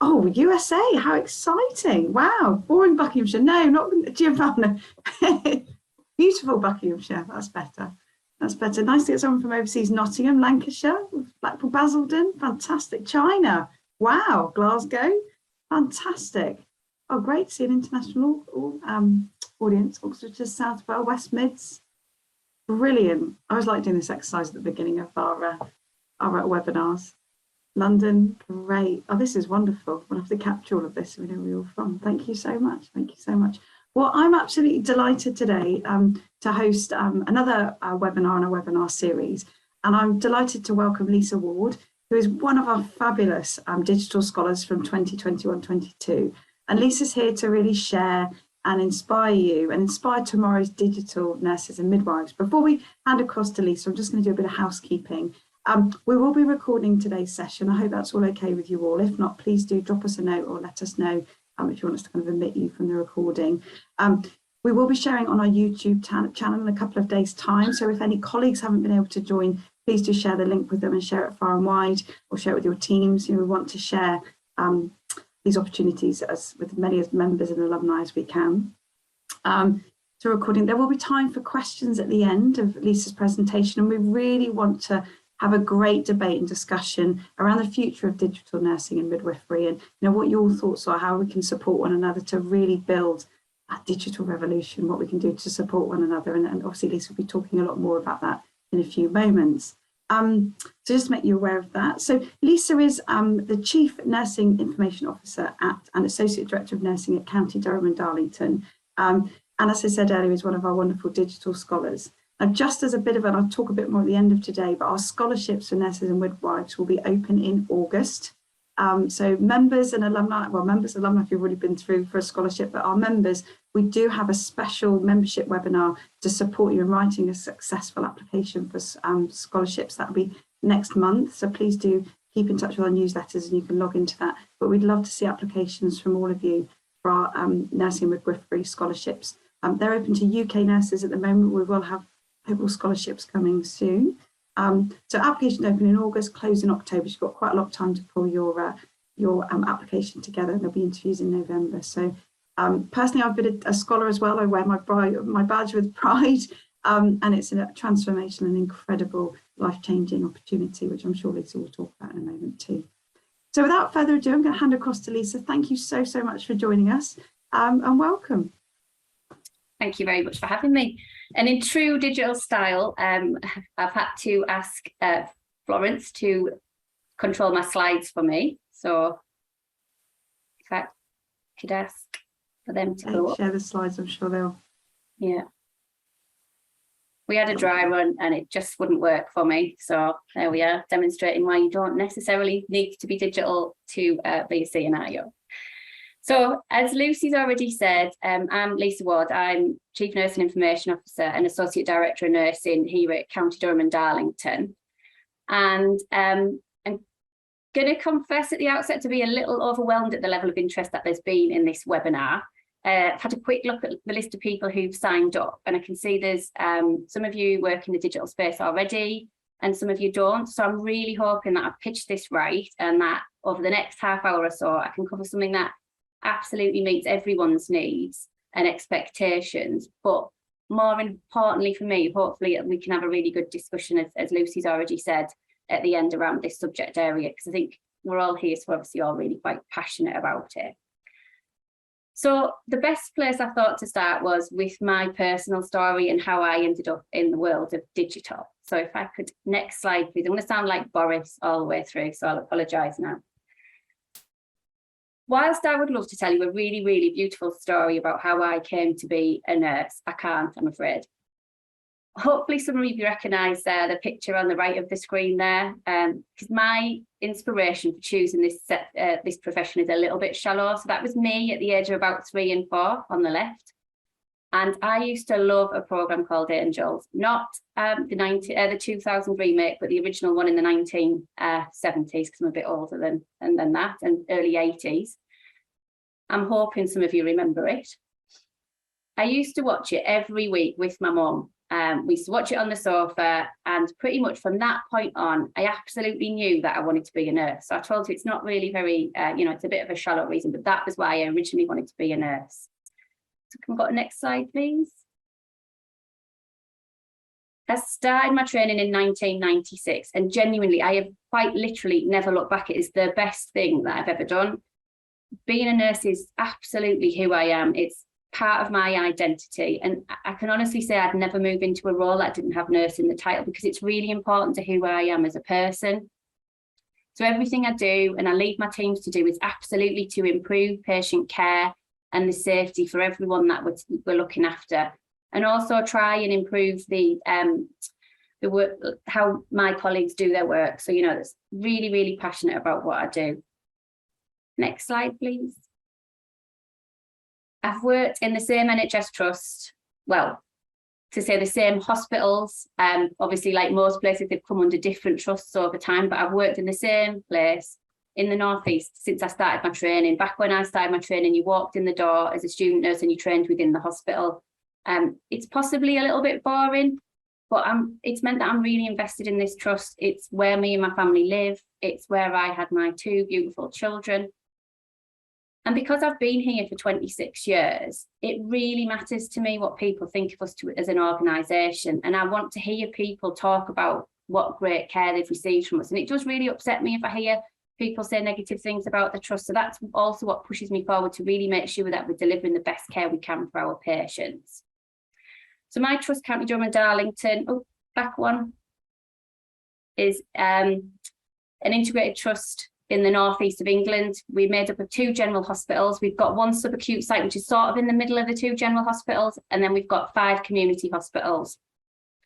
Oh, USA, how exciting. Wow, boring Buckinghamshire. No, not Giovanna. Beautiful Buckinghamshire, that's better. That's better. Nice to get someone from overseas. Nottingham, Lancashire, Blackpool, Basildon, fantastic. China, wow. Glasgow, fantastic. Oh, great to see an international audience. Oxfordshire, Southwell, West Mids, brilliant. I always like doing this exercise at the beginning of our webinars. London, great. Oh, this is wonderful. We'll have to capture all of this so we know where you're from. Thank you so much. Thank you so much. Well, I'm absolutely delighted today to host another webinar in a webinar series. And I'm delighted to welcome Lisa Ward, who is one of our fabulous digital scholars from 2021-22. And Lisa's here to really share and inspire you and inspire tomorrow's digital nurses and midwives. Before we hand across to Lisa, I'm just going to do a bit of housekeeping. We will be recording today's session. I hope that's all okay with you all. If not, please do drop us a note or let us know if you want us to kind of omit you from the recording. We will be sharing on our YouTube channel in a couple of days' time. So if any colleagues haven't been able to join, please do share the link with them and share it far and wide, or share it with your teams. We want to share these opportunities with as many members and alumni as we can. So recording, there will be time for questions at the end of Lisa's presentation, and we really want to have a great debate and discussion around the future of digital nursing and midwifery, and what your thoughts are, how we can support one another to really build a digital revolution, what we can do to support one another. And obviously Lisa will be talking a lot more about that in a few moments. So just to make you aware of that. So Lisa is the Chief Nursing Information Officer and Associate Director of Nursing at County Durham and Darlington. And as I said earlier, is one of our wonderful digital scholars. And just as a bit of an, I'll talk a bit more at the end of today, but our scholarships for nurses and midwives will be open in August. So members and alumni, well, members and alumni if you've already been through for a scholarship, but our members, we do have a special membership webinar to support you in writing a successful application for scholarships. That'll be next month. So please do keep in touch with our newsletters and you can log into that. But we'd love to see applications from all of you for our nursing and midwifery scholarships. They're open to UK nurses at the moment. We will have overall scholarships coming soon. So applications open in August, close in October. You've got quite a lot of time to pull your application together, and there'll be interviews in November. So personally, I've been a scholar as well. I wear my badge with pride, and it's a transformation and incredible life-changing opportunity, which I'm sure Lisa will talk about in a moment too. So without further ado, I'm going to hand across to Lisa. Thank you so much for joining us, and welcome. Thank you very much for having me. And in true digital style, I've had to ask Florence to control my slides for me. So if I could ask for them to go share the slides, I'm sure they'll. Yeah. We had a dry run and it just wouldn't work for me. So there we are, demonstrating why you don't necessarily need to be digital to be a CNIO. So as Lucy's already said, I'm Lisa Ward. I'm Chief Nursing Information Officer and Associate Director of Nursing here at County Durham and Darlington. And I'm going to confess at the outset to be a little overwhelmed at the level of interest that there's been in this webinar. I've had a quick look at the list of people who've signed up, and I can see there's some of you work in the digital space already and some of you don't. So I'm really hoping that I've pitched this right and that over the next half hour or so, I can cover something that absolutely meets everyone's needs and expectations, but more importantly for me, hopefully we can have a really good discussion, as Lucy's already said, at the end around this subject area, because I think we're all here, so obviously all really quite passionate about it. So the best place I thought to start was with my personal story and how I ended up in the world of digital. So if I could, next slide please. I'm going to sound like Boris all the way through, so I'll apologise now. Whilst I would love to tell you a really, really beautiful story about how I came to be a nurse, I can't, I'm afraid. Hopefully some of you recognise the picture on the right of the screen there, because my inspiration for choosing this profession is a little bit shallow. So that was me at the age of about 3 and 4 on the left. And I used to love a programme called Angels, not the 2000 remake, but the original one in the 1970s, because I'm a bit older than that, and early 80s. I'm hoping some of you remember it. I used to watch it every week with my mum, We used to watch it on the sofa, and pretty much from that point on, I absolutely knew that I wanted to be a nurse. So I told you it's not really very, it's a bit of a shallow reason, but that was why I originally wanted to be a nurse. So can we go to the next slide, please? I started my training in 1996, and genuinely, I have quite literally never looked back. It is the best thing that I've ever done. Being a nurse is absolutely who I am. It's part of my identity, and I can honestly say I'd never move into a role that didn't have nurse in the title, because it's really important to who I am as a person. So everything I do and I lead my teams to do is absolutely to improve patient care and the safety for everyone that we're looking after, and also try and improve the work, how my colleagues do their work. So, it's really, really passionate about what I do. Next slide, please. I've worked in the same NHS trust, well, to say the same hospitals. Obviously, like most places, they've come under different trusts over time, but I've worked in the same place in the North East since I started my training. Back when I started my training, you walked in the door as a student nurse and you trained within the hospital. It's possibly a little bit boring, but it's meant that I'm really invested in this trust. It's where me and my family live. It's where I had my 2 beautiful children. And because I've been here for 26 years, it really matters to me what people think of us as an organisation. And I want to hear people talk about what great care they've received from us. And it does really upset me if I hear people say negative things about the trust. So that's also what pushes me forward to really make sure that we're delivering the best care we can for our patients. So my trust, County Durham and Darlington, back one, is an integrated trust in the northeast of England. We're made up of 2 general hospitals. We've got 1 subacute site, which is sort of in the middle of the 2 general hospitals, and then we've got 5 community hospitals.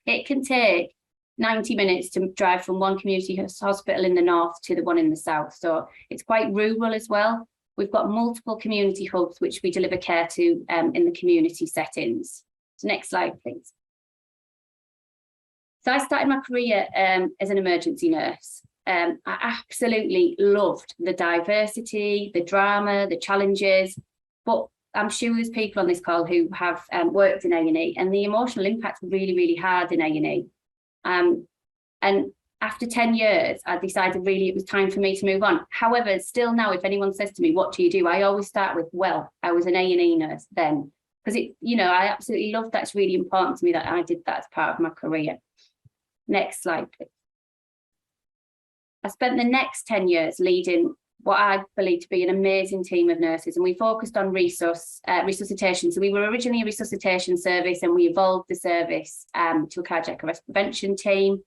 It can take 90 minutes to drive from one community hospital in the north to the one in the south. So it's quite rural as well. We've got multiple community hubs, which we deliver care to in the community settings. So next slide, please. So I started my career as an emergency nurse. I absolutely loved the diversity, the drama, the challenges, but I'm sure there's people on this call who have worked in A&E, and the emotional impact's really, really hard in A&E. And after 10 years, I decided really it was time for me to move on. However, still now, if anyone says to me, what do you do? I always start with, well, I was an A&E nurse then, because I absolutely love that. It's really important to me that I did that as part of my career. Next slide, please. I spent the next 10 years leading what I believe to be an amazing team of nurses, and we focused on resuscitation. So we were originally a resuscitation service, and we evolved the service to a cardiac arrest prevention team.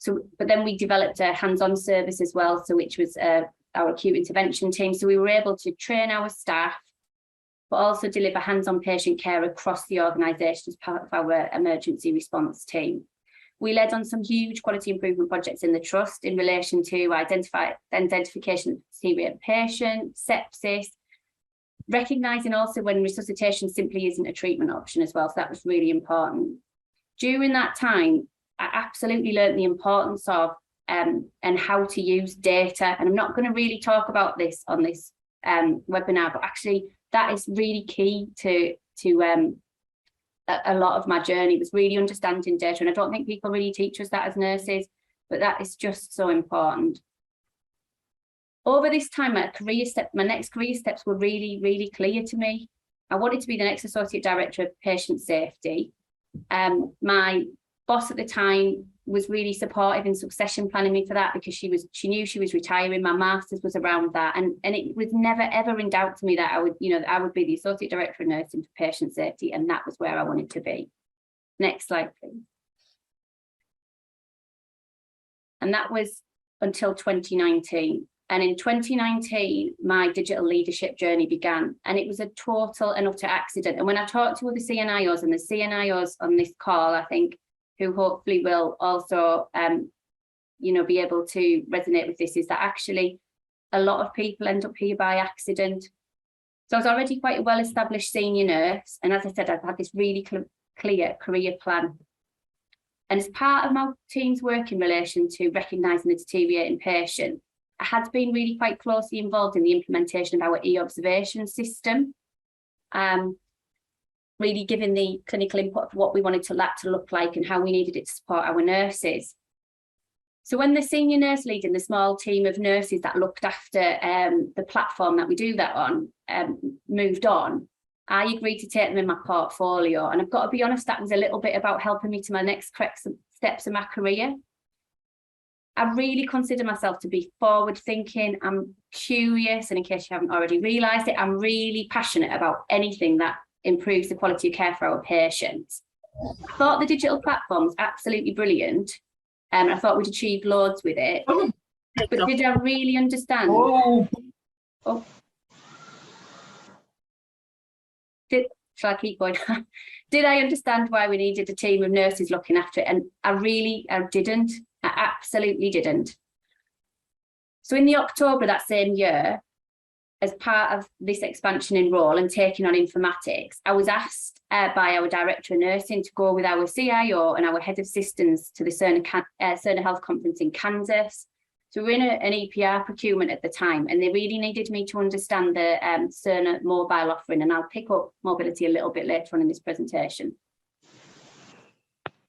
But then we developed a hands-on service as well, which was our acute intervention team. So we were able to train our staff, but also deliver hands-on patient care across the organisation as part of our emergency response team. We led on some huge quality improvement projects in the trust in relation to identification of deteriorated patients, sepsis, recognising also when resuscitation simply isn't a treatment option as well. So that was really important. During that time, I absolutely learned the importance of and how to use data. And I'm not going to really talk about this on this webinar, but actually that is really key to a lot of my journey, was really understanding data. And I don't think people really teach us that as nurses, but that is just so important. Over this time, my next career steps were really, really clear to me. I wanted to be the next Associate Director of Patient Safety. My boss at the time was really supportive in succession planning me for that, because she knew she was retiring. My master's was around that, and it was never ever in doubt to me that I would be the Associate Director of Nursing for Patient Safety, and that was where I wanted to be. Next slide, please. And that was until 2019. And in 2019, my digital leadership journey began, and it was a total and utter accident. And when I talked to other CNIOs, and the CNIOs on this call, I think, who hopefully will also, be able to resonate with this, is that actually a lot of people end up here by accident. So I was already quite a well-established senior nurse. And as I said, I've had this really clear career plan. And as part of my team's work in relation to recognising the deteriorating patient, I had been really quite closely involved in the implementation of our e-observation system. really giving the clinical input of what we wanted that to look like and how we needed it to support our nurses. So when the senior nurse lead in the small team of nurses that looked after the platform that we do that on moved on, I agreed to take them in my portfolio. And I've got to be honest, that was a little bit about helping me to my next correct steps in my career. I really consider myself to be forward thinking. I'm curious, and in case you haven't already realised it, I'm really passionate about anything that improves the quality of care for our patients. I thought the digital platform was absolutely brilliant, and I thought we'd achieve loads with it. But did I really understand? Shall I keep going? Did I understand why we needed a team of nurses looking after it? And I didn't. I absolutely didn't. So in the October that same year, as part of this expansion in role and taking on informatics, I was asked by our Director of Nursing to go with our CIO and our Head of Systems to the Cerner Health Conference in Kansas. So we were in an EPR procurement at the time, and they really needed me to understand the Cerner mobile offering, and I'll pick up mobility a little bit later on in this presentation.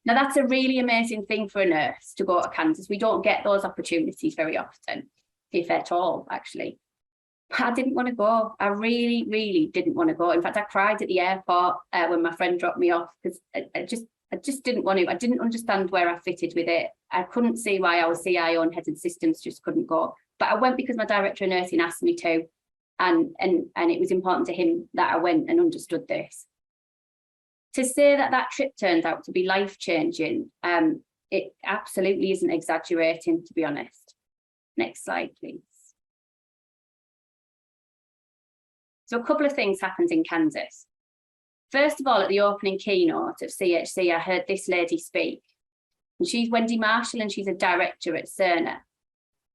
Now, that's a really amazing thing for a nurse to go to Kansas. We don't get those opportunities very often, if at all, actually. But I didn't want to go. I really, really didn't want to go. In fact, I cried at the airport when my friend dropped me off, because I just didn't want to. I didn't understand where I fitted with it. I couldn't see why our CIO and Head of Systems just couldn't go. But I went because my Director of Nursing asked me to, and it was important to him that I went and understood this. To say that that trip turned out to be life-changing, it absolutely isn't exaggerating, to be honest. Next slide, please. So a couple of things happened in Kansas. First of all, at the opening keynote of CHC, I heard this lady speak. And she's Wendy Marshall, and she's a director at Cerner.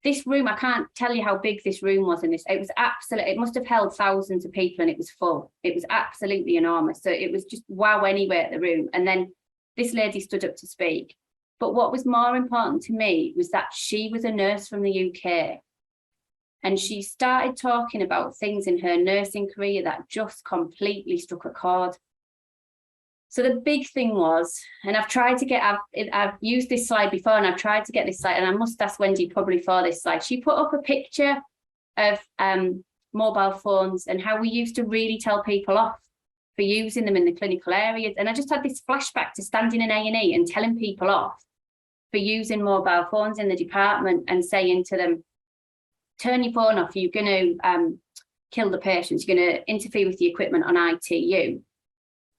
This room, I can't tell you how big this room was in this. It was absolutely, it must have held thousands of people, and it was full. It was absolutely enormous. So it was just wow anyway at the room. And then this lady stood up to speak. But what was more important to me was that she was a nurse from the UK. And she started talking about things in her nursing career that just completely struck a chord. So the big thing was, and I've tried to get, I've used this slide before, and I've tried to get this slide, and I must ask Wendy probably for this slide. She put up a picture of mobile phones and how we used to really tell people off for using them in the clinical areas. And I just had this flashback to standing in A&E and telling people off for using mobile phones in the department and saying to them, turn your phone off, you're going to kill the patients, you're going to interfere with the equipment on ITU.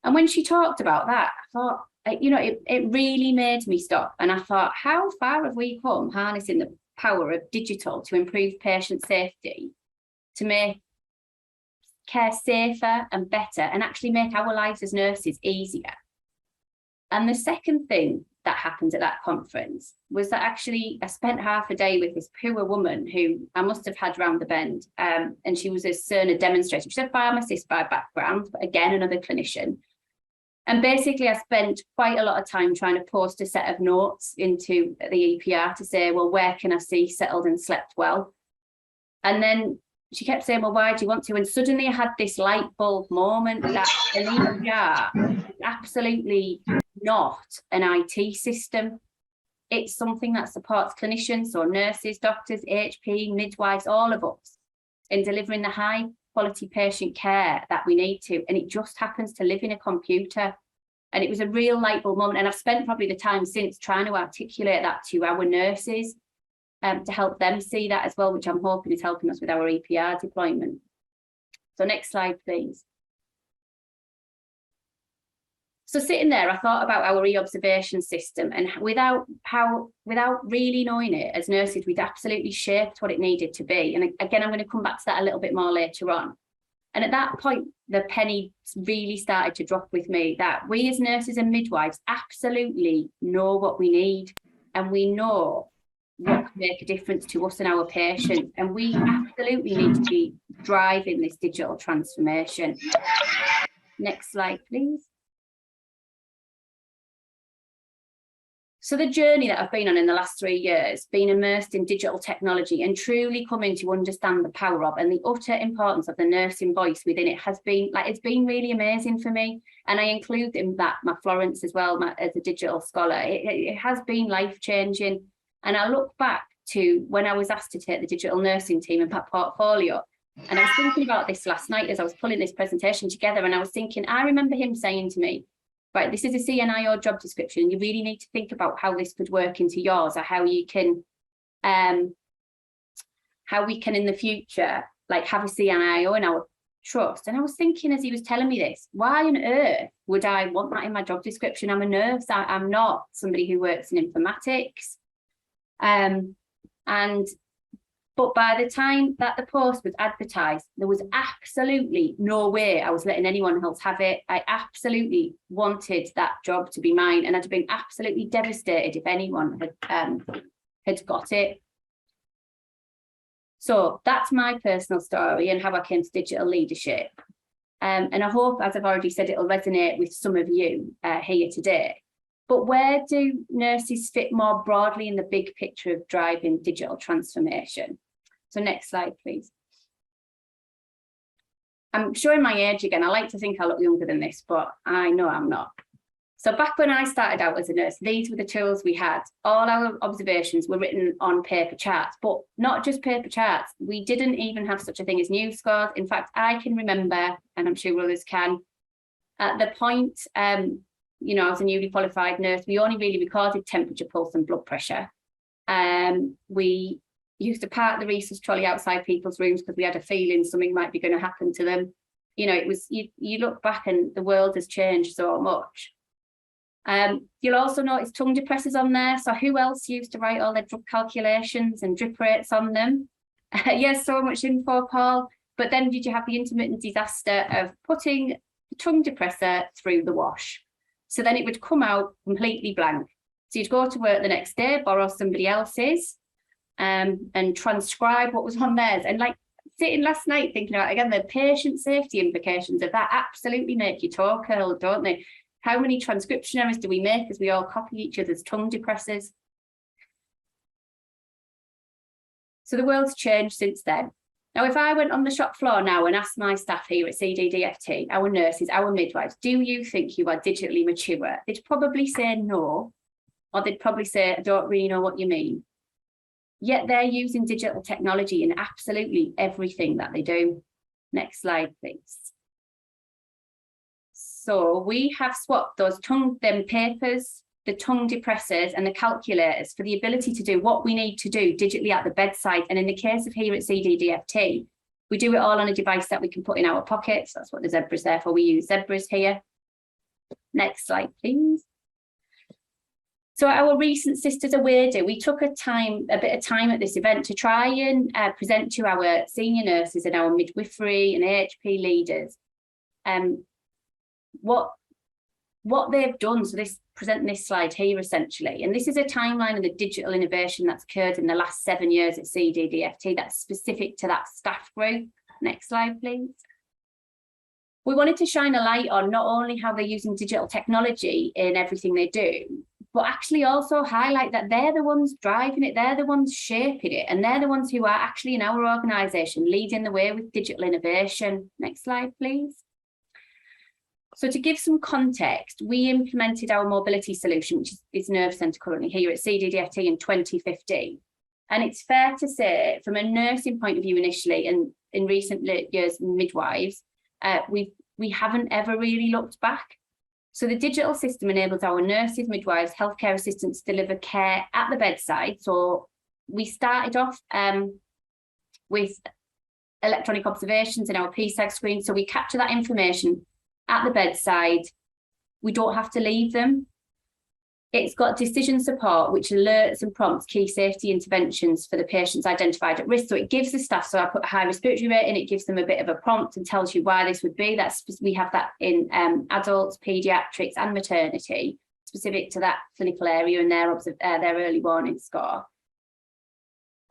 And when she talked about that, I thought, you know, it really made me stop. And I thought, how far have we come harnessing the power of digital to improve patient safety, to make care safer and better, and actually make our lives as nurses easier? And the second thing that happened at that conference was that actually I spent half a day with this poor woman who I must have had round the bend. And she was a Cerner demonstrator. She's a pharmacist by background, but again, another clinician. And basically I spent quite a lot of time trying to post a set of notes into the EPR to say, well, where can I see settled and slept well? And then she kept saying, well, why do you want to? And suddenly I had this light bulb moment that an EPR is absolutely not an IT system. It's something that supports clinicians, so nurses, doctors, HP, midwives, all of us, in delivering the high quality patient care that we need to. And it just happens to live in a computer. And it was a real light bulb moment. And I've spent probably the time since trying to articulate that to our nurses to help them see that as well, which I'm hoping is helping us with our EPR deployment. So next slide, please. So sitting there, I thought about our re-observation system, and without really knowing it as nurses, we'd absolutely shaped what it needed to be. And again, I'm going to come back to that a little bit more later on. And at that point, the penny really started to drop with me that we as nurses and midwives absolutely know what we need, and we know what can make a difference to us and our patients. And we absolutely need to be driving this digital transformation. Next slide, please. So the journey that I've been on in the last 3 years, being immersed in digital technology and truly coming to understand the power of and the utter importance of the nursing voice within it has been like, it's been really amazing for me. And I include in that my Florence as well, as a digital scholar. It has been life-changing. And I look back to when I was asked to take the digital nursing team in that portfolio. And I was thinking about this last night as I was pulling this presentation together, and I was thinking, I remember him saying to me, right, this is a CNIO job description. You really need to think about how this could work into yours, or how you can, how we can in the future, like have a CNIO in our trust. And I was thinking as he was telling me this, why on earth would I want that in my job description? I'm a nurse. I'm not somebody who works in informatics. But by the time that the post was advertised, there was absolutely no way I was letting anyone else have it. I absolutely wanted that job to be mine, and I'd have been absolutely devastated if anyone had got it. So that's my personal story and how I came to digital leadership. And I hope, as I've already said, it'll resonate with some of you here today. But where do nurses fit more broadly in the big picture of driving digital transformation? So next slide, please. I'm showing my age again. I like to think I look younger than this, but I know I'm not. So back when I started out as a nurse, these were the tools we had. All our observations were written on paper charts, but not just paper charts. We didn't even have such a thing as news scores. In fact, I can remember, and I'm sure others can, at the point, you know, I was a newly qualified nurse, we only really recorded temperature, pulse and blood pressure. We used to park the resource trolley outside people's rooms because we had a feeling something might be going to happen to them. You know, it was, you look back and the world has changed so much. You'll also notice tongue depressors on there. So who else used to write all their drug calculations and drip rates on them? Yes, so much info, Paul. But then did you have the intermittent disaster of putting the tongue depressor through the wash? So then it would come out completely blank. So you'd go to work the next day, borrow somebody else's, and transcribe what was on theirs. And like sitting last night thinking about, again, the patient safety implications of that absolutely make your toe curl, don't they? How many transcription errors do we make as we all copy each other's tongue depressors? So the world's changed since then. Now, if I went on the shop floor now and asked my staff here at CDDFT, our nurses, our midwives, do you think you are digitally mature? They'd probably say no, or they'd probably say, I don't really know what you mean. Yet they're using digital technology in absolutely everything that they do. Next slide, please. So we have swapped those papers, the tongue depressors and the calculators for the ability to do what we need to do digitally at the bedside. And in the case of here at CDDFT, we do it all on a device that we can put in our pockets. That's what the Zebra's there for. We use Zebras here. Next slide, please. So our recent Sisters Away Day, we took a bit of time at this event to try and present to our senior nurses and our midwifery and AHP leaders what they've done. So presenting this slide here essentially, and this is a timeline of the digital innovation that's occurred in the last 7 years at CDDFT that's specific to that staff group. Next slide, please. We wanted to shine a light on not only how they're using digital technology in everything they do, but actually also highlight that they're the ones driving it, they're the ones shaping it, and they're the ones who are actually in our organisation leading the way with digital innovation. Next slide, please. So to give some context, we implemented our mobility solution, which is Nerve Centre currently here at CDDFT in 2015. And it's fair to say, from a nursing point of view initially, and in recent years, midwives, we haven't ever really looked back. So the digital system enables our nurses, midwives, healthcare assistants to deliver care at the bedside. So we started off with electronic observations in our PSAG screen. So we capture that information at the bedside. We don't have to leave them. It's got decision support, which alerts and prompts key safety interventions for the patients identified at risk. So it gives the staff, so I put a high respiratory rate in, it gives them a bit of a prompt and tells you why this would be. We have that in adults, paediatrics and maternity, specific to that clinical area and their early warning score.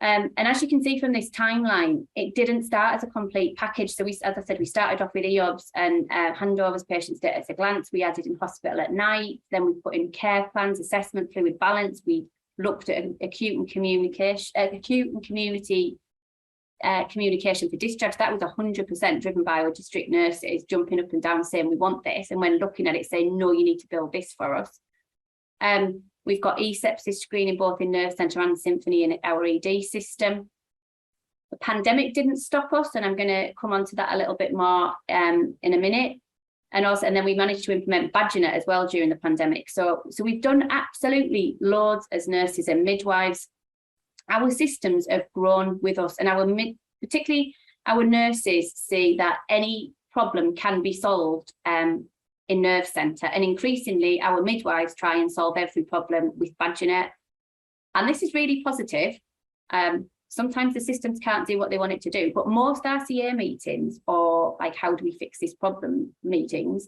And as you can see from this timeline, it didn't start as a complete package. So we, as I said, we started off with EOBs and handovers, patients' data at a glance. We added in hospital at night. Then we put in care plans, assessment, fluid balance. We looked at acute and communication, community communication for discharge. That was 100% driven by our district nurses jumping up and down saying we want this, and when looking at it saying no, you need to build this for us. We've got e-sepsis screening both in Nerve Centre and Symphony in our ED system. The pandemic didn't stop us, and I'm going to come on to that a little bit more in a minute. And then we managed to implement BadgerNet as well during the pandemic. So we've done absolutely loads as nurses and midwives. Our systems have grown with us, and particularly our nurses see that any problem can be solved in Nerve Centre, and increasingly our midwives try and solve every problem with BadgerNet. And this is really positive. Sometimes the systems can't do what they want it to do, but most RCA meetings, or like how do we fix this problem meetings,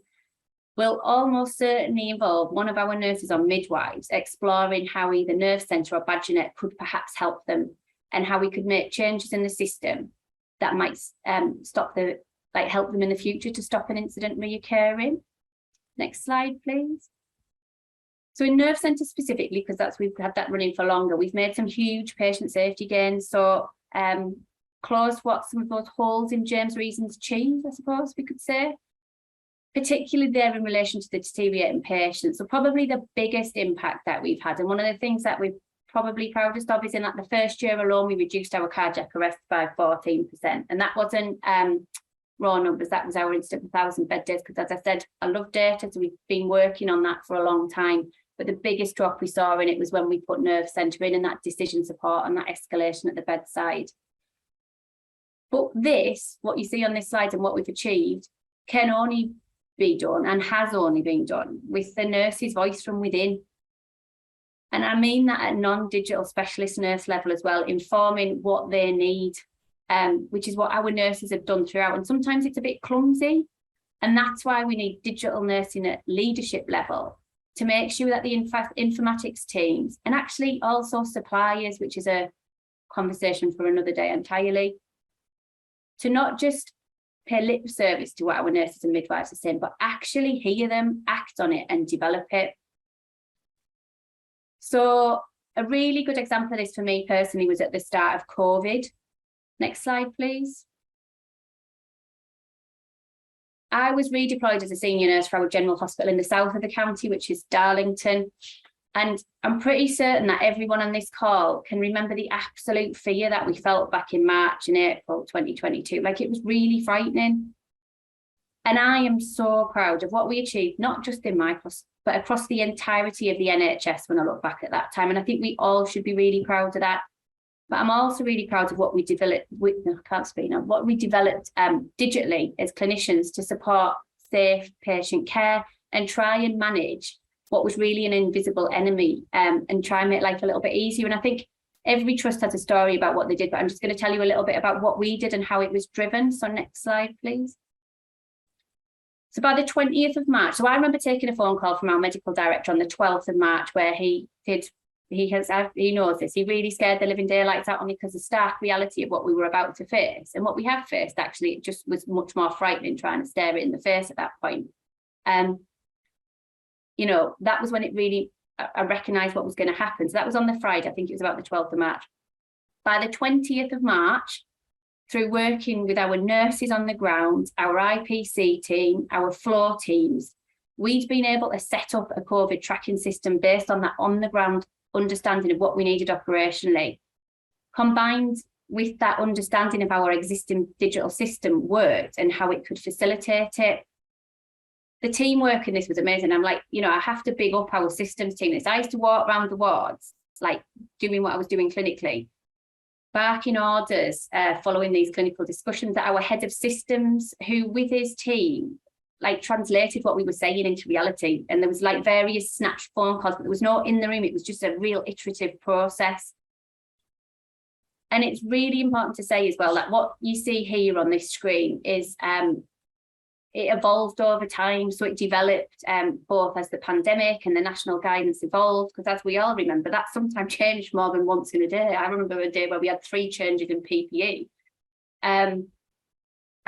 will almost certainly involve one of our nurses or midwives exploring how either Nerve Centre or BadgerNet could perhaps help them, and how we could make changes in the system that might help them in the future to stop an incident reoccurring. Next slide, please. So in Nerve Centre specifically, because we've had that running for longer, we've made some huge patient safety gains. So closed some of those holes in James Reason's cheese, I suppose we could say, particularly there in relation to the deteriorating patients. So probably the biggest impact that we've had, and one of the things that we're probably proudest of, is in like the first year alone, we reduced our cardiac arrest by 14%. And that wasn't raw numbers, that was our incident per 1,000 bed days, because as I said, I love data, so we've been working on that for a long time. But the biggest drop we saw in it was when we put Nerve Centre in, and that decision support and that escalation at the bedside. But this, what you see on this slide and what we've achieved, can only be done, and has only been done, with the nurse's voice from within. And I mean that at non-digital specialist nurse level as well, informing what they need, which is what our nurses have done throughout. And sometimes it's a bit clumsy, and that's why we need digital nursing at leadership level, to make sure that the informatics teams, and actually also suppliers, which is a conversation for another day entirely, to not just pay lip service to what our nurses and midwives are saying, but actually hear them, act on it and develop it. So a really good example of this for me personally was at the start of COVID. Next slide, please. I was redeployed as a senior nurse for our general hospital in the south of the county, which is Darlington. And I'm pretty certain that everyone on this call can remember the absolute fear that we felt back in March and April 2022. Like, it was really frightening. And I am so proud of what we achieved, not just in my post, but across the entirety of the NHS when I look back at that time. And I think we all should be really proud of that. But I'm also really proud of what we developed digitally as clinicians to support safe patient care and try and manage what was really an invisible enemy, and try and make life a little bit easier. And I think every trust has a story about what they did, but I'm just going to tell you a little bit about what we did and how it was driven. So next slide, please. So by the 20th of March, so I remember taking a phone call from our medical director on the 12th of March, where he knows this, he really scared the living daylights out on me because of the stark reality of what we were about to face. And what we have faced, actually, it just was much more frightening trying to stare it in the face at that point. That was when it really, I recognised what was going to happen. So that was on the Friday, I think it was about the 12th of March. By the 20th of March, through working with our nurses on the ground, our IPC team, our floor teams, we'd been able to set up a COVID tracking system based on that on-the-ground understanding of what we needed operationally, combined with that understanding of our existing digital system worked and how it could facilitate it. The teamwork in this was amazing. I'm like, I have to big up our systems team. I used to walk around the wards, like doing what I was doing clinically, barking orders, following these clinical discussions, that our head of systems, who with his team, like translated what we were saying into reality. And there was like various snatched phone calls, but there was no in the room. It was just a real iterative process. And it's really important to say as well that what you see here on this screen is evolved over time. So it developed both as the pandemic and the national guidance evolved, because as we all remember, that sometimes changed more than once in a day. I remember a day where we had 3 changes in PPE.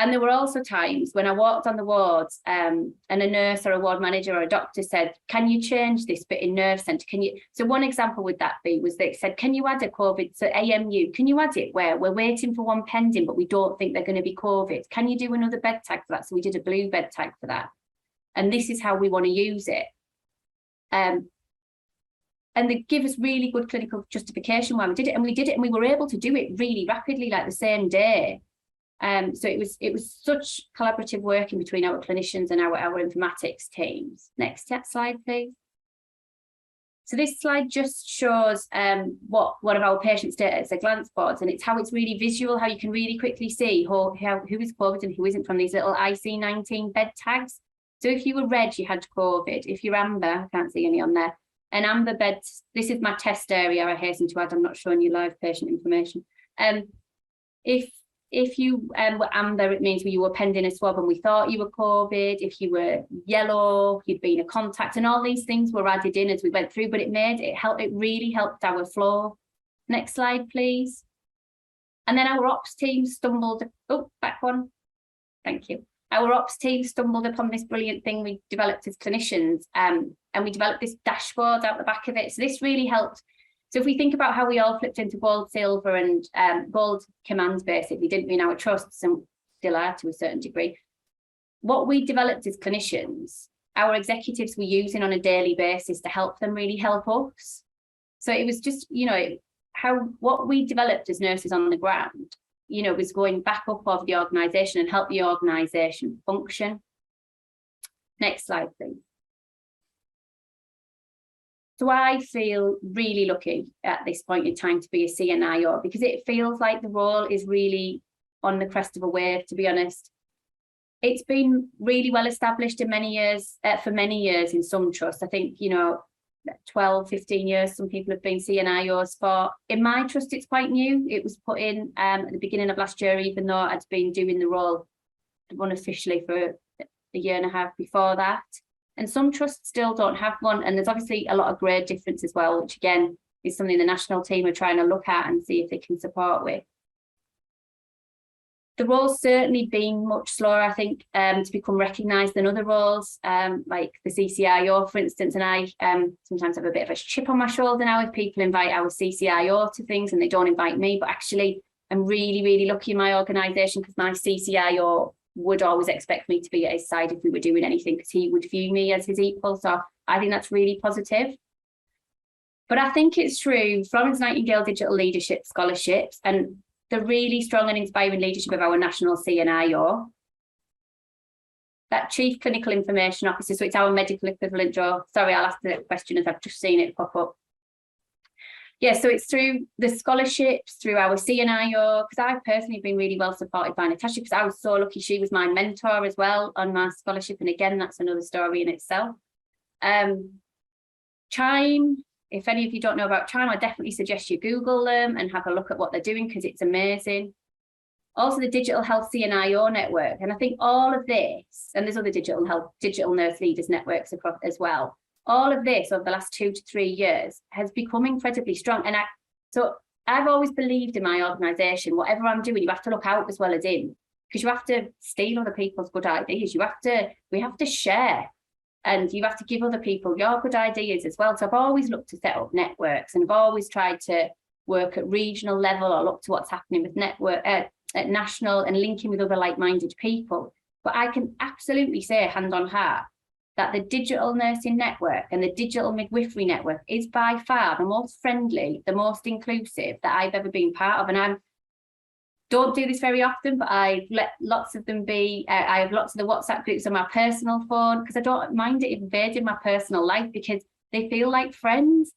And there were also times when I walked on the wards and a nurse or a ward manager or a doctor said, can you change this bit in nerve centre? Can you? So one example would that be was they said, can you add a COVID, so AMU, can you add it where we're waiting for one pending, but we don't think they're going to be COVID? Can you do another bed tag for that? So we did a blue bed tag for that. And this is how we want to use it. And they give us really good clinical justification why we did it. And we did it and we were able to do it really rapidly, like the same day. So it was such collaborative working between our clinicians and our informatics teams. Next slide, please. So this slide just shows what one of our patients did as a glance boards, and it's how it's really visual, how you can really quickly see who is COVID and who isn't from these little IC19 bed tags. So if you were red, you had COVID. If you're amber, I can't see any on there. An amber bed, this is my test area, I hasten to add, I'm not showing you live patient information. If you were amber, it means you were pending a swab and we thought you were COVID. If you were yellow, you'd been a contact, and all these things were added in as we went through, but it really helped our flow. Next slide, please. And then our ops team stumbled, back one. Thank you. Our ops team stumbled upon this brilliant thing we developed as clinicians, and we developed this dashboard out the back of it. So this really helped. So if we think about how we all flipped into gold, silver and gold commands, basically, didn't we, in our trusts, and still are to a certain degree. What we developed as clinicians, our executives were using on a daily basis to help them really help us. So it was just, what we developed as nurses on the ground, was going back up of the organisation and help the organisation function. Next slide, please. So I feel really lucky at this point in time to be a CNIO, because it feels like the role is really on the crest of a wave, to be honest. It's been really well established in many years, for many years in some trusts. I think, 12, 15 years, some people have been CNIOs for. In my trust, it's quite new. It was put in at the beginning of last year, even though I'd been doing the role unofficially for a year and a half before that. And some trusts still don't have one. And there's obviously a lot of grade difference as well, which again is something the national team are trying to look at and see if they can support with. The role's certainly been much slower, I think, to become recognised than other roles, like the CCIO, for instance. And I sometimes have a bit of a chip on my shoulder now if people invite our CCIO to things and they don't invite me. But actually, I'm really, really lucky in my organisation, because my CCIO would always expect me to be at his side if we were doing anything, because he would view me as his equal. So I think that's really positive. But I think it's true, Florence Nightingale Digital Leadership Scholarships and the really strong and inspiring leadership of our national CNIO, that Chief Clinical Information Officer, so it's our medical equivalent, Joe. Sorry, I'll ask the question as I've just seen it pop up. Yeah, so it's through the scholarships, through our CNIO, because I've personally been really well supported by Natasha, because I was so lucky she was my mentor as well on my scholarship. And again, that's another story in itself. Chime, if any of you don't know about Chime, I definitely suggest you Google them and have a look at what they're doing, because it's amazing. Also the Digital Health CNIO network. And I think all of this, and there's other digital nurse leaders networks across as well. All of this over the last 2 to 3 years has become incredibly strong. And so I've always believed in my organisation, whatever I'm doing, you have to look out as well as in, because you have to steal other people's good ideas. We have to share, and you have to give other people your good ideas as well. So I've always looked to set up networks, and I've always tried to work at regional level or look to what's happening with network at national and linking with other like-minded people. But I can absolutely say, hand on heart, that the digital nursing network and the digital midwifery network is by far the most friendly, the most inclusive that I've ever been part of. And I don't do this very often, but I let lots of them be. I have lots of the WhatsApp groups on my personal phone, because I don't mind it invading my personal life, because they feel like friends.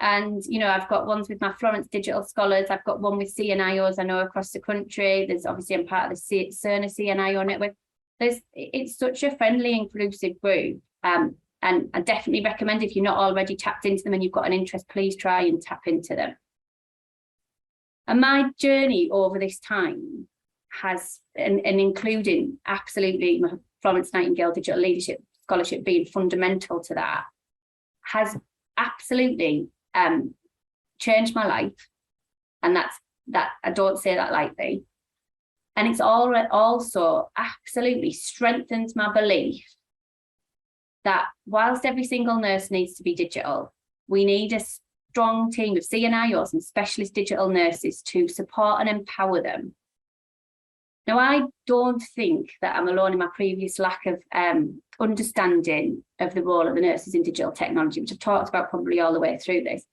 And, I've got ones with my Florence Digital Scholars. I've got one with CNIOs I know across the country. There's obviously, I'm part of the Cerner CNIO network. It's such a friendly, inclusive group, and I definitely recommend, if you're not already tapped into them and you've got an interest, please try and tap into them. And my journey over this time has, and including absolutely my Florence Nightingale Digital Leadership Scholarship being fundamental to that, has absolutely changed my life. And that I don't say that lightly. And it's also absolutely strengthens my belief that whilst every single nurse needs to be digital, we need a strong team of CNIOs and specialist digital nurses to support and empower them. Now, I don't think that I'm alone in my previous lack of understanding of the role of the nurses in digital technology, which I've talked about probably all the way through this.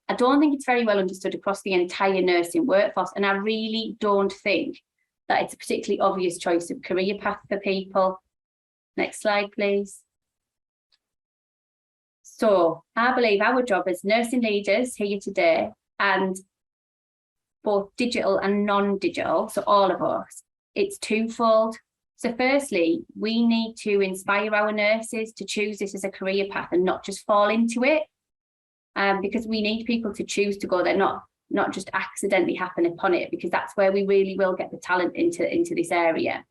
I don't think it's very well understood across the entire nursing workforce, and I really don't think that it's a particularly obvious choice of career path for people. Next slide, please. So I believe our job as nursing leaders here today, and both digital and non-digital, so all of us, it's twofold. So firstly, we need to inspire our nurses to choose this as a career path and not just fall into it, because we need people to choose to go there, not just accidentally happen upon it, because that's where we really will get the talent into this area.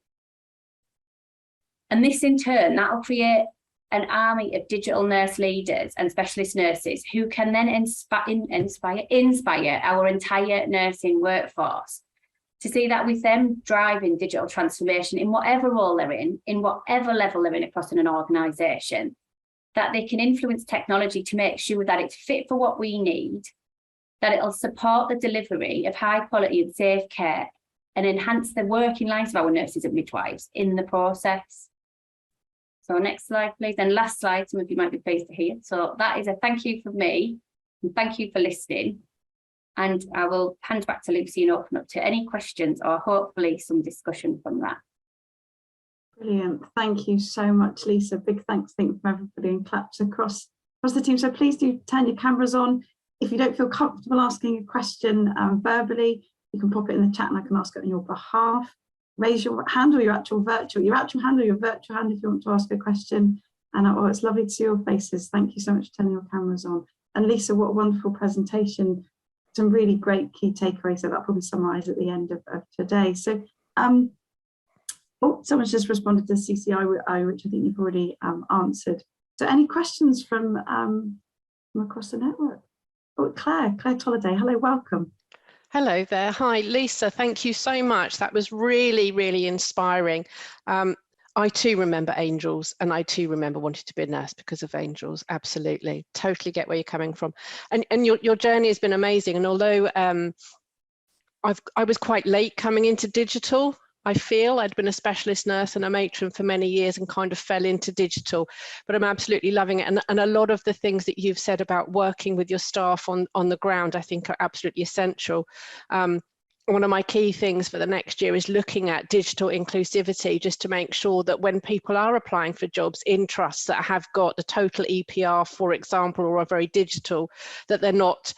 And this in turn, that will create an army of digital nurse leaders and specialist nurses who can then inspire our entire nursing workforce to see that with them driving digital transformation in whatever role they're in whatever level they're in across an organisation, that they can influence technology to make sure that it's fit for what we need, that it'll support the delivery of high quality and safe care and enhance the working lives of our nurses and midwives in the process. So next slide, please. And last slide, some of you might be pleased to hear. So that is a thank you from me, and thank you for listening. And I will hand back to Lucy and open up to any questions or hopefully some discussion from that. Brilliant. Thank you so much, Lisa. Big thanks from everybody, and claps across the team. So please do turn your cameras on. If you don't feel comfortable asking a question verbally, you can pop it in the chat and I can ask it on your behalf. Raise your hand or your actual hand or your virtual hand if you want to ask a question. And oh, it's lovely to see your faces. Thank you so much for turning your cameras on. And Lisa, what a wonderful presentation. Some really great key takeaways. So that'll probably summarise at the end of today. So, oh, someone's just responded to CCI, which I think you've already answered. So any questions from across the network? Oh, Claire Tolliday, hello, welcome. Hello there. Hi, Lisa. Thank you so much. That was really, really inspiring. I too remember Angels, and I too remember wanting to be a nurse because of Angels. Absolutely. Totally get where you're coming from. And your journey has been amazing. And although I was quite late coming into digital, I feel I'd been a specialist nurse and a matron for many years and kind of fell into digital, but I'm absolutely loving it. And a lot of the things that you've said about working with your staff on the ground, I think are absolutely essential. One of my key things for the next year is looking at digital inclusivity, just to make sure that when people are applying for jobs in trusts that have got the total EPR, for example, or are very digital, that they're not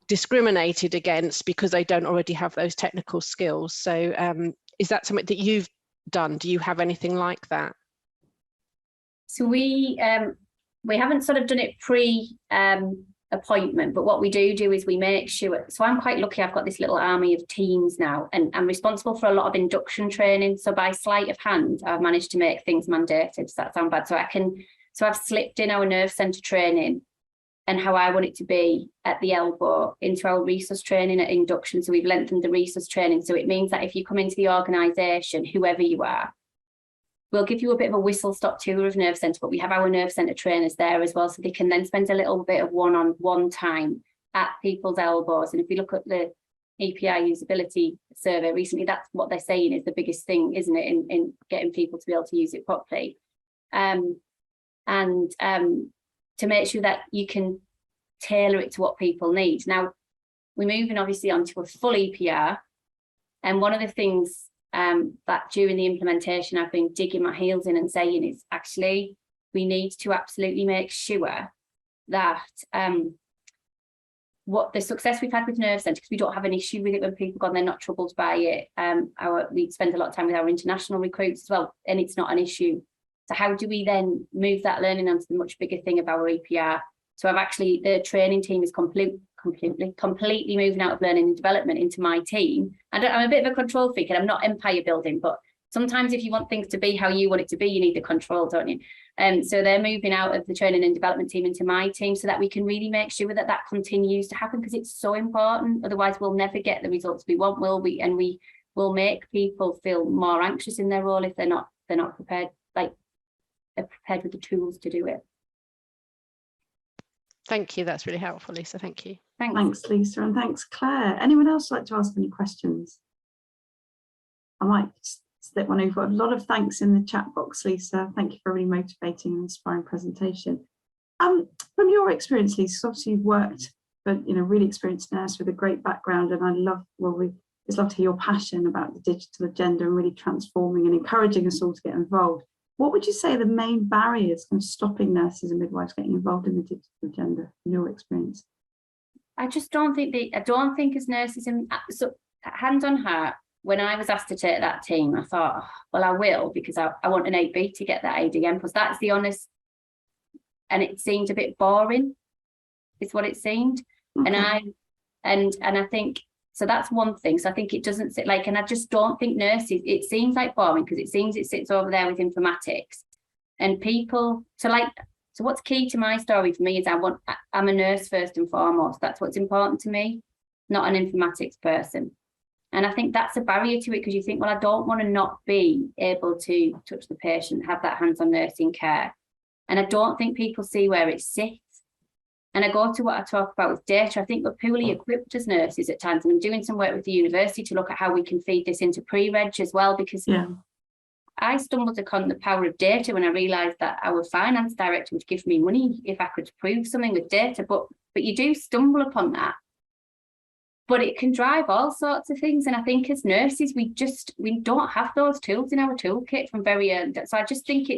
discriminated against because they don't already have those technical skills. So is that something that you've done? Do you have anything like that? So we haven't sort of done it appointment, but what we do is we make sure, so I'm quite lucky, I've got this little army of teams now, and I'm responsible for a lot of induction training. So by sleight of hand, I've managed to make things mandated. Does that sound bad? So I've slipped in our nerve centre training and how I want it to be at the elbow into our resource training at induction. So we've lengthened the resource training. So it means that if you come into the organisation, whoever you are, we'll give you a bit of a whistle-stop tour of nerve centre, but we have our nerve centre trainers there as well, so they can then spend a little bit of one-on-one time at people's elbows. And if we look at the EPI usability survey recently, that's what they're saying is the biggest thing, isn't it, in getting people to be able to use it properly. To make sure that you can tailor it to what people need. Now, we're moving obviously onto a full EPR, and one of the things that during the implementation I've been digging my heels in and saying is actually we need to absolutely make sure that what the success we've had with Nerve Centre, because we don't have an issue with it when people go on, they're not troubled by it. We spend a lot of time with our international recruits as well, and it's not an issue. So how do we then move that learning onto the much bigger thing of our EPR? So the training team is completely moving out of learning and development into my team. I'm a bit of a control freak and I'm not empire building, but sometimes if you want things to be how you want it to be, you need the control, don't you? So they're moving out of the training and development team into my team so that we can really make sure that that continues to happen, because it's so important. Otherwise, we'll never get the results we want, will we? And we will make people feel more anxious in their role if they're not prepared, like they're prepared with the tools to do it. Thank you. That's really helpful, Lisa. Thank you. Thanks, Lisa, and thanks, Claire. Anyone else like to ask any questions? I might slip one over. A lot of thanks in the chat box, Lisa. Thank you for a really motivating and inspiring presentation. From your experience, Lisa, obviously you've worked, but really experienced nurse with a great background, and I love, we just love to hear your passion about the digital agenda and really transforming and encouraging us all to get involved. What would you say are the main barriers kind of stopping nurses and midwives getting involved in the digital agenda, in your experience? I just don't think as nurses, so hand on heart, when I was asked to take that team, I thought, oh, well, I will, because I want an 8B to get that ADM, because that's the honest, and it seemed a bit boring, is what it seemed. Okay. And I think, so that's one thing. So I think it doesn't sit like, and I just don't think nurses, it seems like boring because it seems it sits over there with informatics and people. So what's key to my story for me is I'm a nurse first and foremost. That's what's important to me, not an informatics person. And I think that's a barrier to it, because you think, well, I don't want to not be able to touch the patient, have that hands-on nursing care. And I don't think people see where it sits. And I go to what I talk about with data. I think we're poorly equipped as nurses at times. And I'm doing some work with the university to look at how we can feed this into pre-reg as well, because I stumbled upon the power of data when I realised that our finance director would give me money if I could prove something with data. But you do stumble upon that. But it can drive all sorts of things. And I think as nurses, we don't have those tools in our toolkit from very early. So I just think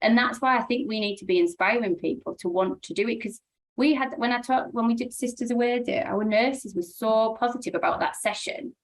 and that's why I think we need to be inspiring people to want to do it. Because when we did Sisters Away Day, our nurses were so positive about that session.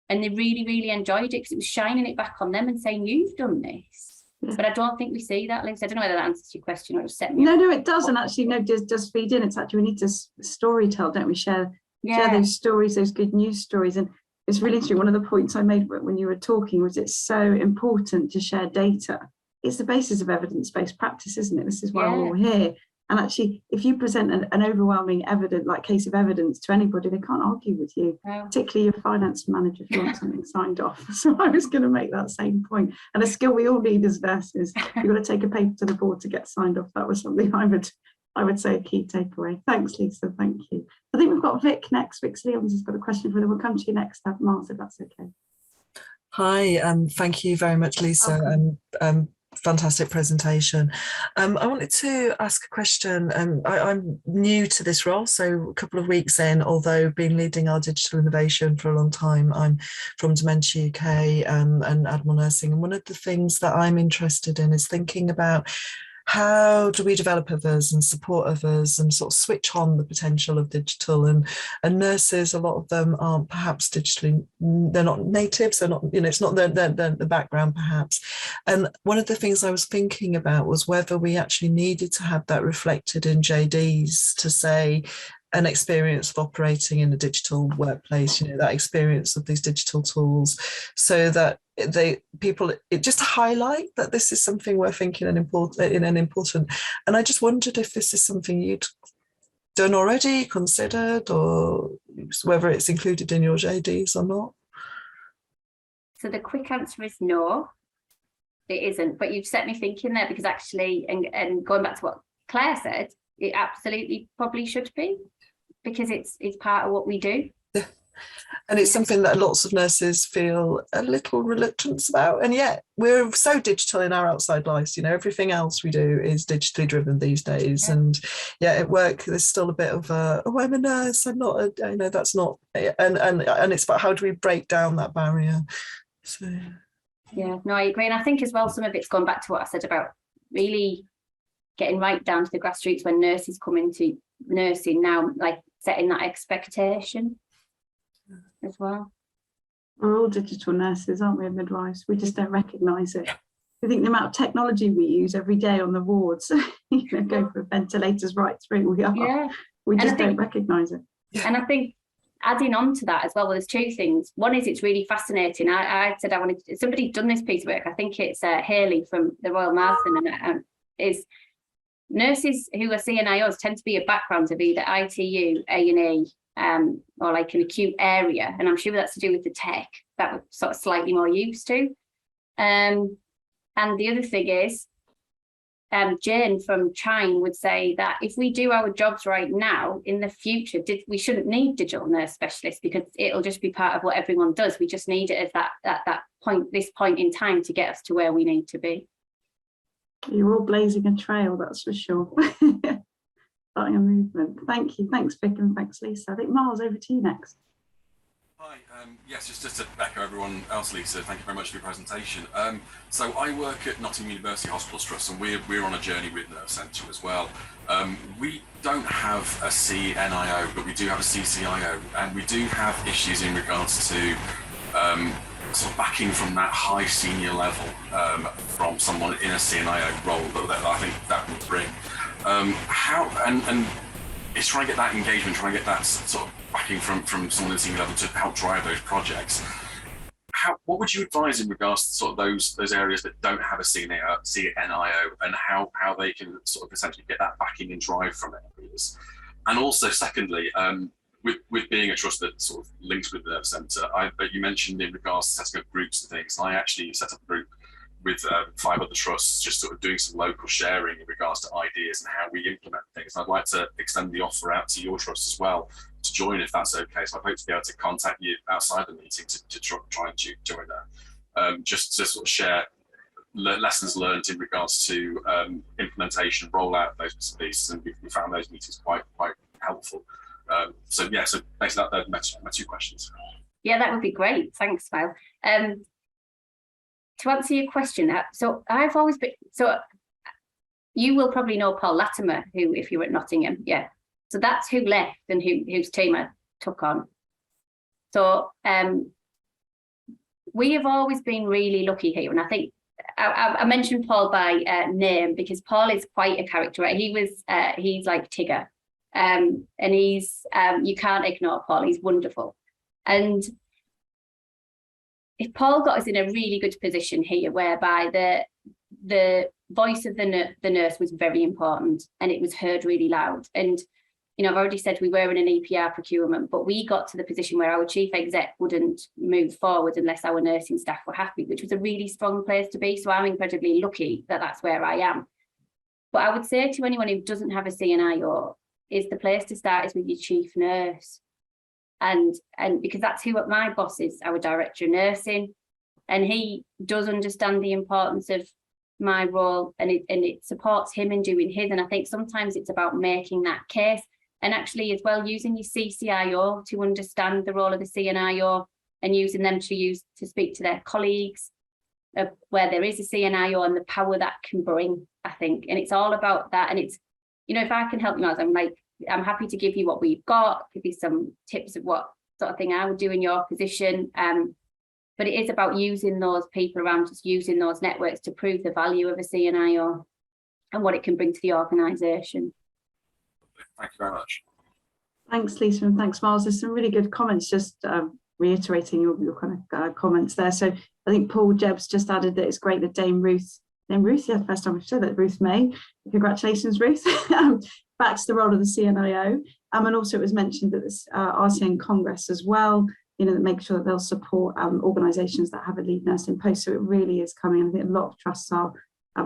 And they really, really enjoyed it because it was shining it back on them and saying, you've done this. Yeah. But I don't think we see that, Liz. I don't know whether that answers your question or just set me up. No, it does. And actually, does feed in. It's actually, we need to story tell, don't we? Share those stories, those good news stories. And it's really interesting. One of the points I made when you were talking was it's so important to share data. It's the basis of evidence-based practice, isn't it? This is why we're all here. And actually, if you present an overwhelming case of evidence to anybody, they can't argue with you, particularly your finance manager if you want something signed off. So I was going to make that same point. And a skill we all need as nurses, you've got to take a paper to the board to get signed off. That was something I would say a key takeaway. Thanks, Lisa. Thank you. I think we've got Vic next. Vic Leons has got a question for them. We'll come to you next, Mars, if that's okay. Hi, thank you very much, Lisa. Fantastic presentation. I wanted to ask a question. I'm new to this role, so a couple of weeks in, although been leading our digital innovation for a long time. I'm from Dementia UK and Admiral Nursing, and one of the things that I'm interested in is thinking about how do we develop others and support others and sort of switch on the potential of digital, and nurses, a lot of them aren't perhaps digitally, they're not natives, they're not, it's not the background perhaps. And one of the things I was thinking about was whether we actually needed to have that reflected in JDs to say an experience of operating in a digital workplace, that experience of these digital tools, so that it just highlight that this is something we're thinking important. And I just wondered if this is something you'd done already, considered, or whether it's included in your JDs or not. So the quick answer is no, it isn't. But you've set me thinking there, because actually, and going back to what Claire said, it absolutely probably should be, because it's part of what we do. Yeah. And it's something that lots of nurses feel a little reluctance about. And yet we're so digital in our outside lives, everything else we do is digitally driven these days. Yeah. And at work, there's still a bit of I'm a nurse, I'm not, that's not, and it's about how do we break down that barrier. So. Yeah, no, I agree. And I think as well, some of it's gone back to what I said about really getting right down to the grassroots when nurses come into nursing now, like setting that expectation as well. We're all digital nurses, aren't we, midwives? We just don't recognise it. I think the amount of technology we use every day on the wards, go for ventilators right through, we just don't recognise it. And I think adding on to that as well, there's two things. One is it's really fascinating. I said I wanted, somebody done this piece of work, I think it's Hayley from the Royal Marsden, and is nurses who are CNIOs tend to be a background of either ITU, A&E, or like an acute area. And I'm sure that's to do with the tech that we're sort of slightly more used to. And the other thing is, Jane from Chine would say that if we do our jobs right now, in the future, we shouldn't need digital nurse specialists, because it'll just be part of what everyone does. We just need it at that point, this point in time, to get us to where we need to be. You're all blazing a trail, that's for sure. Starting a movement. Thank you. Thanks, Vic, and thanks, Lisa. I think Miles, over to you next. Hi, yes, just to echo everyone else, Lisa, thank you very much for your presentation. So I work at Nottingham University Hospitals Trust, and we're on a journey with Nerve Centre as well. We don't have a CNIO, but we do have a CCIO, and we do have issues in regards to sort of backing from that high senior level from someone in a CNIO role that I think that would bring. And it's trying to get that engagement, trying to get that sort of backing from someone at the senior level to help drive those projects. What would you advise in regards to sort of those areas that don't have a CNIO, and how they can sort of essentially get that backing and drive from areas? And also, secondly, with being a trust that sort of links with the Nerve Centre, but you mentioned in regards to setting up groups and things, and I actually set up a group with 5 other trusts, just sort of doing some local sharing in regards to ideas and how we implement things. And I'd like to extend the offer out to your trust as well to join, if that's okay. So I hope to be able to contact you outside the meeting to try and join that, just to sort of share lessons learned in regards to implementation, rollout of those pieces, and we found those meetings quite helpful. So basically that's my 2 questions. Yeah, that would be great. Thanks, Val. To answer your question, so I've always been, so you will probably know Paul Latimer, who, if you were at Nottingham, yeah. So that's who left and whose team I took on. So we have always been really lucky here. And I think I mentioned Paul by name because Paul is quite a character. Right? He's like Tigger. And he's, you can't ignore Paul. He's wonderful. And if Paul got us in a really good position here, whereby the voice of the nurse was very important and it was heard really loud. And, you know, I've already said we were in an EPR procurement, but we got to the position where our chief exec wouldn't move forward unless our nursing staff were happy, which was a really strong place to be. So I'm incredibly lucky that that's where I am. But I would say to anyone who doesn't have a CNIO, is the place to start is with your chief nurse. And because that's who my boss is, our director of nursing, and he does understand the importance of my role, and it supports him in doing his. And I think sometimes it's about making that case, and actually as well using your CCIO to understand the role of the CNIO, and using them to speak to their colleagues where there is a CNIO and the power that can bring, I think. And it's all about that. And it's, you know, if I can help you out, I'm happy to give you what we've got, give you some tips of what sort of thing I would do in your position. But it is about using those people around us, using those networks to prove the value of a CNIO and what it can bring to the organisation. Thank you very much. Thanks, Lisa, and thanks, Miles. There's some really good comments, just reiterating your kind of comments there. So I think Paul Jebbs just added that it's great that Dame Ruth, yeah, first time I've said that, Ruth May, congratulations, Ruth, backs the role of the CNIO. And also it was mentioned that this RCN Congress as well, you know, that make sure that they'll support organisations that have a lead nurse in post. So it really is coming. I think a lot of trusts are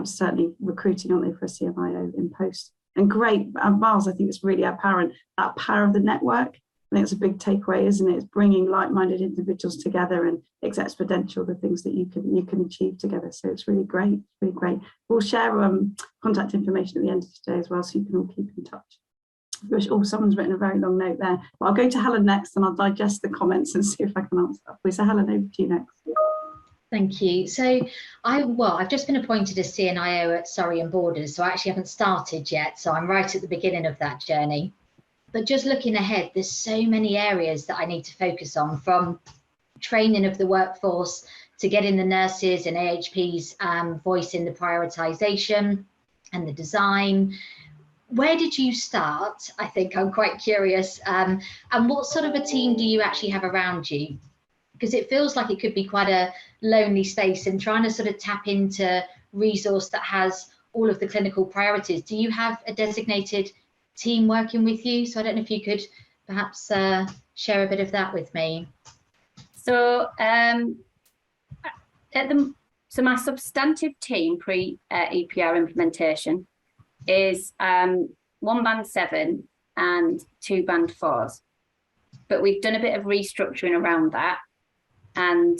certainly recruiting, aren't they, for a CNIO in post. And great, Miles, I think it's really apparent, that power of the network. I think it's a big takeaway, isn't it? It's bringing like-minded individuals together, and it's exponential, the things that you can achieve together. So it's really great, really great. We'll share contact information at the end of today as well, so you can all keep in touch. Oh, someone's written a very long note there. But I'll go to Helen next, and I'll digest the comments and see if I can answer that. So Helen, over to you next. Thank you. So I've just been appointed as CNIO at Surrey and Borders, so I actually haven't started yet. So I'm right at the beginning of that journey. But just looking ahead, there's so many areas that I need to focus on, from training of the workforce to getting the nurses and AHPs voice in the prioritisation and the design. where did you start? I think I'm quite curious. And what sort of a team do you actually have around you? Because it feels like it could be quite a lonely space, and trying to sort of tap into resource that has all of the clinical priorities. Do you have a designated team working with you? So I don't know if you could perhaps share a bit of that with me. So so my substantive team pre EPR implementation is 1 band 7 and 2 band 4s, but we've done a bit of restructuring around that, and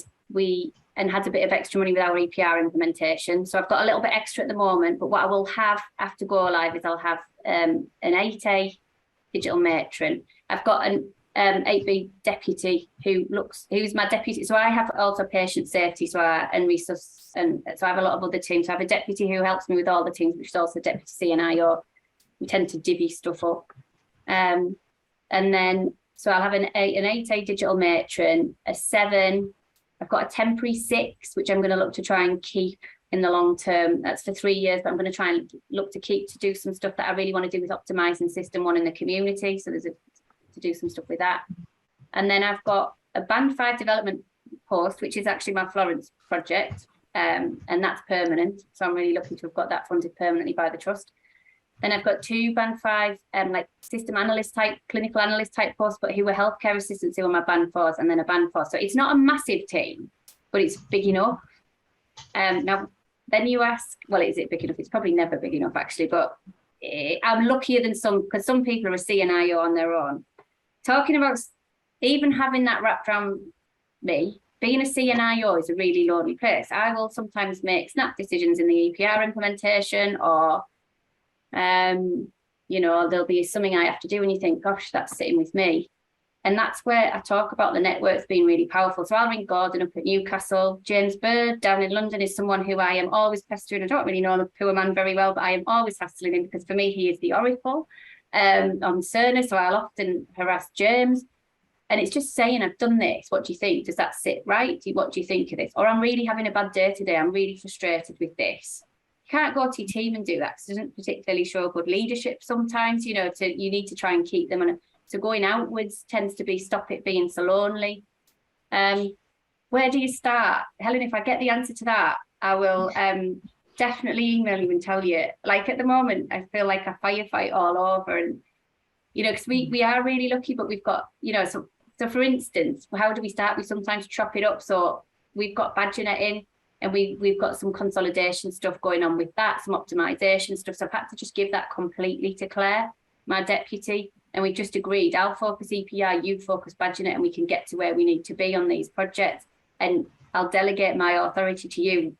had a bit of extra money with our EPR implementation. So I've got a little bit extra at the moment, but what I will have after go live is I'll have an 8A digital matron. I've got an 8B deputy who's my deputy. So I have also patient safety, and resource, and so I have a lot of other teams. So I have a deputy who helps me with all the teams, which is also deputy CNIO. We tend to divvy stuff up. And then, so I'll have an 8A digital matron, a 7. I've got a temporary 6, which I'm going to look to try and keep in the long term. That's for 3 years, but I'm going to try and look to keep to do some stuff that I really want to do with optimizing system 1 in the community. So there's to do some stuff with that. And then I've got a band 5 development post, which is actually my Florence project. And that's permanent. So I'm really lucky to have got that funded permanently by the trust. Then I've got 2 band 5, like system analyst type, clinical analyst type posts, but who were healthcare assistants who are my band 4s, and then a band 4. So it's not a massive team, but it's big enough. Now, then you ask, well, is it big enough? It's probably never big enough, actually, but I'm luckier than some, because some people are a CNIO on their own. Talking about even having that wrapped around me, being a CNIO is a really lonely place. I will sometimes make snap decisions in the EPR implementation, or you know, there'll be something I have to do and you think, gosh, that's sitting with me. And that's where I talk about the networks being really powerful. So I'll ring Gordon up at Newcastle. James Bird down in London is someone who I am always pestering. I don't really know the poor man very well, but I am always hassling him, because for me, he is the oracle on Cerner. So I'll often harass James. And it's just saying, I've done this. What do you think? Does that sit right? What do you think of this? Or I'm really having a bad day today. I'm really frustrated with this. You can't go to your team and do that, because it doesn't particularly show good leadership sometimes. You know, you need to try and keep them. And so going outwards tends to be stop it being so lonely. Where do you start? Helen, if I get the answer to that, I will definitely email you and tell you. Like at the moment, I feel like I firefight all over. And, you know, because we are really lucky, but we've got, you know, so for instance, how do we start? We sometimes chop it up. So we've got Badgernet in, and we've got some consolidation stuff going on with that, some optimization stuff. So I've had to just give that completely to Claire, my deputy, and we just agreed, I'll focus EPR, you focus Badgernet, and we can get to where we need to be on these projects. And I'll delegate my authority to you.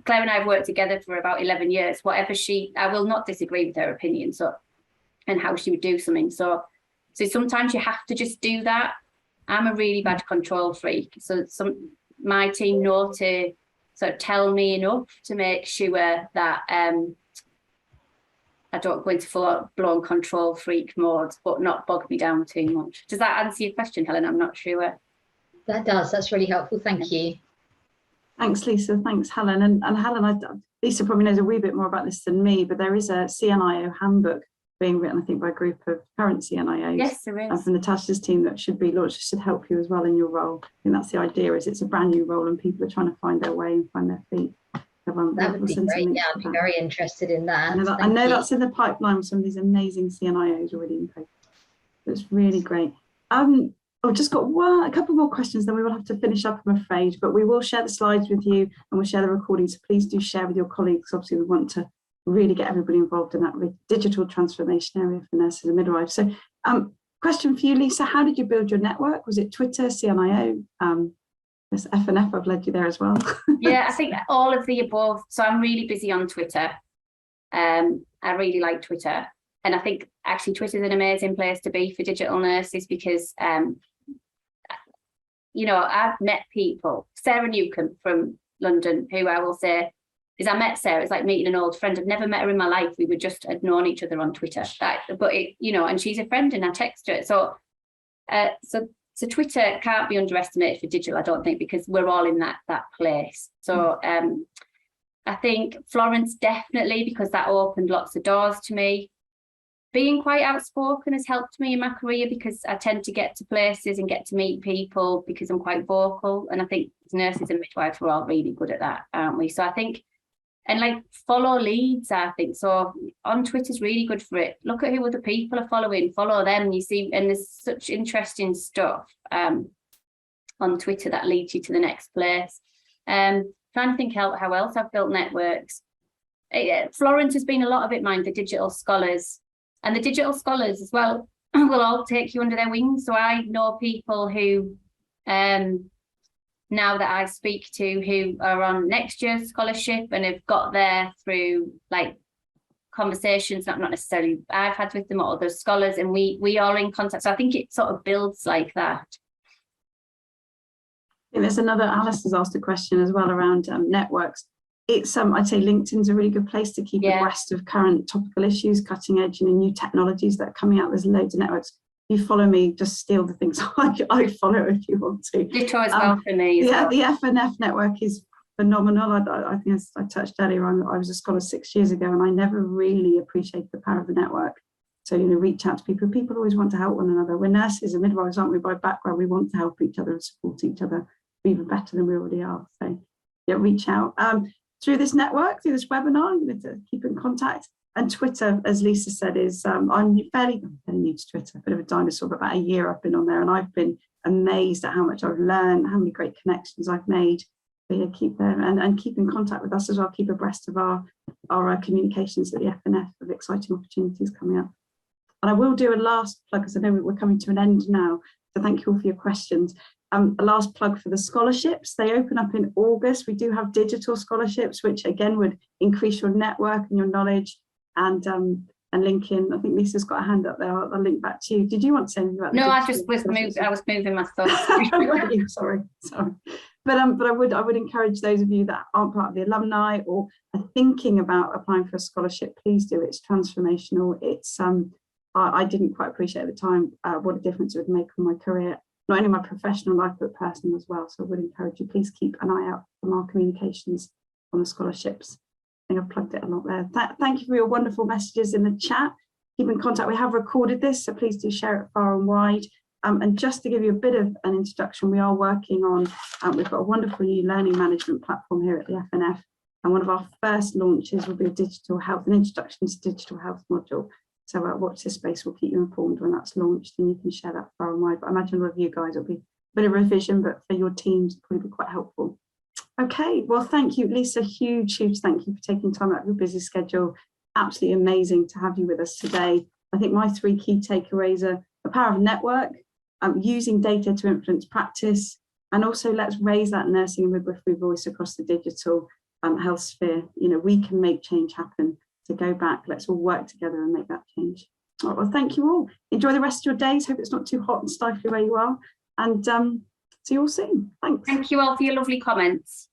Claire and I have worked together for about 11 years. Whatever I will not disagree with her opinion, so, and how she would do something. So sometimes you have to just do that. I'm a really bad control freak. So my team know to sort of tell me enough to make sure that I don't go into full-blown control freak mode, but not bog me down too much. Does that answer your question, Helen? I'm not sure. That does. That's really helpful. Thank you. Thanks, Lisa. Thanks, Helen. And Helen, Lisa probably knows a wee bit more about this than me, but there is a CNIO handbook being written, I think, by a group of current CNIOs. Yes, there is. And from Natasha's team that should be launched, should help you as well in your role. I think that's the idea, is it's a brand new role and people are trying to find their way and find their feet. That would be great. Yeah, I'd be very interested in that. I know that's in the pipeline with some of these amazing CNIOs already in place. It's really great. I've just got a couple more questions, then we will have to finish up, I'm afraid, but we will share the slides with you and we'll share the recording. So please do share with your colleagues. Obviously, we want to really get everybody involved in that digital transformation area for nurses and midwives. So question for you, Lisa, how did you build your network? Was it Twitter, CNIO? This F&F, I've led you there as well. Yeah, I think all of the above. So I'm really busy on Twitter. I really like Twitter. And I think actually Twitter is an amazing place to be for digital nurses, because, you know, I've met people, Sarah Newcomb from London, who I will say is I met Sarah. It's like meeting an old friend. I've never met her in my life. We were just had known each other on Twitter. But it, you know, and she's a friend and I text her. So Twitter can't be underestimated for digital, I don't think, because we're all in that place. So I think Florence definitely, because that opened lots of doors to me. being quite outspoken has helped me in my career, because I tend to get to places and get to meet people because I'm quite vocal. And I think nurses and midwives are all really good at that, aren't we? So I think, and like follow leads, I think. So on Twitter is really good for it. Look at who other people are following, follow them. You see, and there's such interesting stuff on Twitter that leads you to the next place. Trying to think how else I've built networks. Florence has been a lot of it, mine, the digital scholars. And the digital scholars as well will all take you under their wings. So I know people who, now that I speak to, who are on next year's scholarship and have got there through like conversations, not necessarily I've had with them or other scholars, and we are in contact. So I think it sort of builds like that. And there's another, Alice has asked a question as well around networks. It's I'd say LinkedIn's a really good place to keep abreast of current topical issues, cutting edge, and new technologies that are coming out. There's loads of networks. If you follow me, just steal the things I follow if you want to. Ditto as well for me. Yeah, the FNF network is phenomenal. I think as I touched earlier on, I was a scholar 6 years ago, and I never really appreciated the power of the network. So, you know, reach out to people. People always want to help one another. We're nurses and midwives, aren't we, by background? We want to help each other and support each other even better than we already are. So, yeah, reach out. Through this network, through this webinar, I'm going to keep in contact. And Twitter, as Lisa said, is I'm fairly new to Twitter, a bit of a dinosaur, but about a year I've been on there, and I've been amazed at how much I've learned, how many great connections I've made. So yeah, keep there and keep in contact with us as well. Keep abreast of our communications at the FNF of exciting opportunities coming up. And I will do a last plug, because I know we're coming to an end now. So thank you all for your questions. A last plug for the scholarships. They open up in August. We do have digital scholarships, which again would increase your network and your knowledge. And link in. I think Lisa's got a hand up there. I'll link back to you. Did you want to say anything about? No, I just was moving. I was moving my thoughts. sorry. But I would encourage those of you that aren't part of the alumni or are thinking about applying for a scholarship. Please do. It's transformational. It's I didn't quite appreciate at the time what a difference it would make on my career, not only my professional life but personal as well. So I would encourage you. Please keep an eye out from our communications on the scholarships. I think I've plugged it a lot there. Thank you for your wonderful messages in the chat. Keep in contact. We have recorded this, so please do share it far and wide. And just to give you a bit of an introduction, we are working on, we've got a wonderful new learning management platform here at the FNF. And one of our first launches will be a digital health, an introduction to digital health module. So watch this space, we'll keep you informed when that's launched, and you can share that far and wide. But I imagine a lot of you guys will be a bit of revision, but for your teams, it'll probably be quite helpful. Okay, well, thank you, Lisa. Huge thank you for taking time out of your busy schedule. Absolutely amazing to have you with us today. I think my 3 key takeaways are the power of network, using data to influence practice, and also let's raise that nursing and midwifery voice across the digital health sphere. You know, we can make change happen. So go back, let's all work together and make that change. All right, well, thank you all. Enjoy the rest of your days. Hope it's not too hot and stifling where you are. And see you all soon. Thanks. Thank you all for your lovely comments.